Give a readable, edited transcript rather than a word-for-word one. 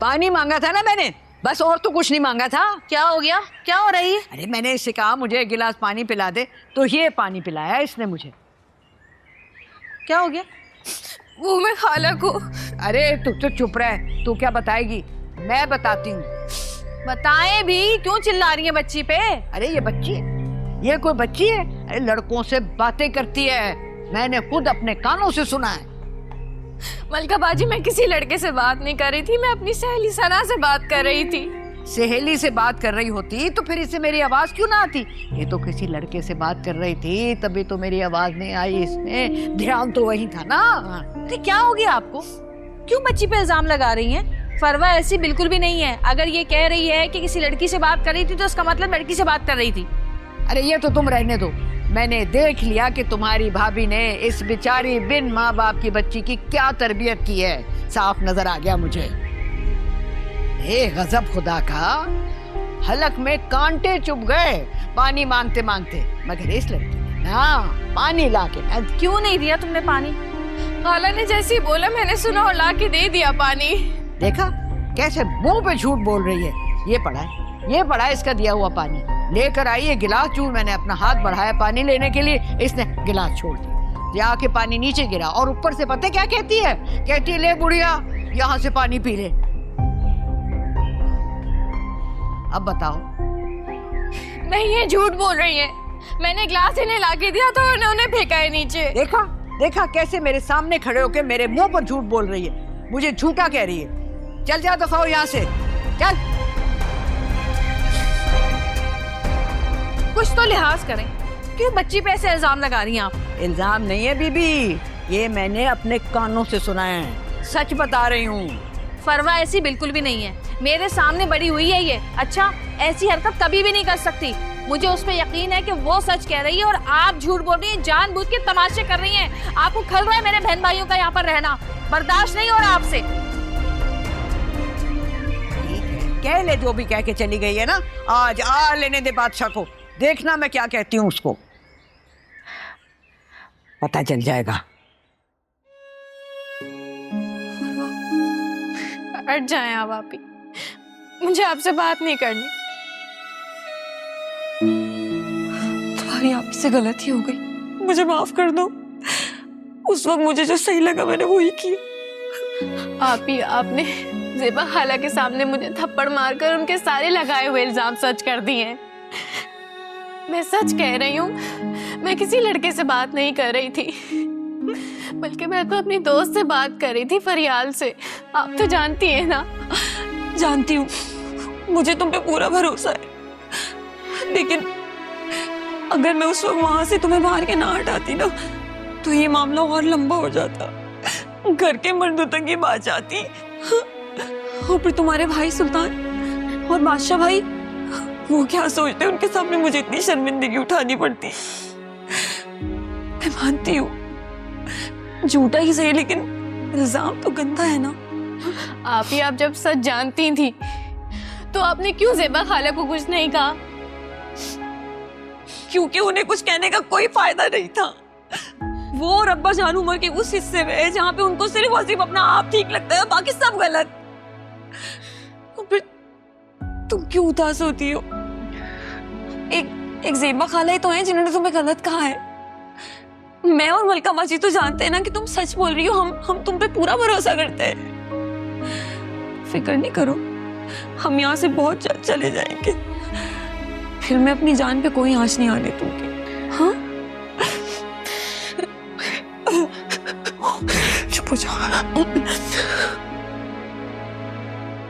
पानी मांगा था ना मैंने, बस, और तो कुछ नहीं मांगा था। क्या हो गया? क्या हो रही है? अरे मैंने इससे कहा मुझे एक गिलास पानी पिला दे, तो ये पानी पिलाया इसने मुझे। क्या हो गया? वो मैं खाला को। अरे तू तो चुप रह, तू क्या बताएगी, मैं बताती हूँ। बताएं भी, क्यों चिल्ला रही है बच्ची पे? अरे ये बच्ची है, ये कोई बच्ची है? अरे लड़कों से बातें करती है, मैंने खुद अपने कानों से सुना है। मलका बाजी, मैं किसी लड़के से बात नहीं कर रही थी, मैं अपनी सहेली सना से बात कर रही थी। सहेली से बात कर रही होती तो फिर इससे मेरी आवाज क्यों ना आती? ये तो किसी लड़के से बात कर रही थी, तभी तो मेरी आवाज नहीं आई इसमें, ध्यान तो वही था ना। अरे क्या हो गया आपको? क्यों बच्ची पे इल्जाम लगा रही हैं? फरवा ऐसी बिल्कुल भी नहीं है। अगर ये कह रही है कि किसी लड़की से बात कर रही थी तो इसका मतलब लड़की से बात कर रही थी। अरे ये तो तुम रहने दो, मैंने देख लिया कि तुम्हारी भाभी ने इस बेचारी बिन माँ बाप की बच्ची की क्या तरबियत की है, साफ नजर आ गया मुझे। हे गजब खुदा का, हलक में कांटे चुभ गए पानी मांगते मांगते, मगर इस लड़की ने ना पानी ला के क्यों नहीं दिया तुमने पानी? खाला ने जैसे ही बोला मैंने सुना और ला के दे दिया पानी। देखा कैसे मुंह पे झूठ बोल रही है। ये पड़ा है इसका दिया हुआ पानी, लेकर आई है गिलास चूर, मैंने अपना हाथ बढ़ाया पानी लेने के लिए, इसने गिलास छोड़ दिया, जाके पानी नीचे गिरा, और ऊपर से पता क्या कहती है? कहती है ले बुढ़िया यहाँ से पानी पी ले। अब बताओ। नहीं, ये झूठ बोल रही है, मैंने गिलास इन्हें ला के दिया तो उन्होंने फेंका है नीचे। देखा कैसे मेरे सामने खड़े होके मेरे मुंह पर झूठ बोल रही है, मुझे झूठा कह रही है। चल जा दफा हो यहाँ से, चल। कुछ तो लिहाज करें, क्यों बच्ची पे ऐसे इल्जाम लगा रही हैं आप? इल्जाम नहीं है बीबी, ये मैंने अपने कानों से सुना है, सच बता रही हूँ। फरवा ऐसी बिल्कुल भी नहीं है, मेरे सामने बड़ी हुई है ये। अच्छा, ऐसी हरकत कभी भी नहीं कर सकती। मुझे उस पर यकीन है कि वो सच कह रही है और आप झूठ बोल रही हैं, जानबूझ के तमाशे कर रही हैं। आपको खल रहा है मेरे बहन भाइयों का यहाँ पर रहना, बर्दाश्त नहीं हो रहा आपसे। कह ले जो भी कह के चली गई है ना, आज आ लेने दे बादशाह को, देखना मैं क्या कहती हूँ उसको, पता चल जाएगा। हट जाएं आप ही, मुझे आपसे बात नहीं करनी। तुम्हारी आपसे गलती हो गई, मुझे माफ कर दो। उस वक्त मुझे जो सही लगा मैंने वही किया। आपने ज़ेबा खाला के सामने मुझे थप्पड़ मारकर उनके सारे लगाए हुए इल्जाम सच कर दिए हैं। मैं सच कह रही हूँ, मैं किसी लड़के से बात नहीं कर रही थी, बल्कि मैं तो अपनी दोस्त से बात कर रही थी, फरियाल से। आप तो जानती हैं ना। जानती हूँ, मुझे तुम पे पूरा भरोसा है, लेकिन अगर मैं उस वक्त वहां से तुम्हें मार के ना हटाती ना, तो ये मामला और लंबा हो जाता, घर के मर्दों तक ये बात जाती, और फिर तुम्हारे भाई सुल्तान और बादशाह भाई वो क्या सोचते, उनके सामने मुझे इतनी शर्मिंदगी उठानी पड़ती। मैं मानती हूँ झूठा ही सही, लेकिन इल्जाम तो गंदा है ना। आप जब सच जानती थी तो आपने क्यों ज़ेबा खाला को कुछ नहीं कहा? क्योंकि उन्हें कुछ कहने का कोई फायदा नहीं था। वो और अब्बा जान उमर के उस हिस्से में जहाँ पे उनको सिर्फ और सिर्फ अपना आप ठीक लगता है, बाकी सब गलत। तो फिर तुम क्यों उदास होती हो? एक ज़ेबा खाला ही तो है जिन्होंने तुम्हें गलत कहा है। मैं और मलका बाजी तो जानते हैं ना कि तुम सच बोल रही हो, हम तुम पे पूरा भरोसा करते हैं। फिक्र नहीं करो, हम यहाँ से बहुत जल्द चले जाएंगे, फिर मैं अपनी जान पे कोई आँच नहीं आने दूंगी। हाँ, चुप हो जाओ।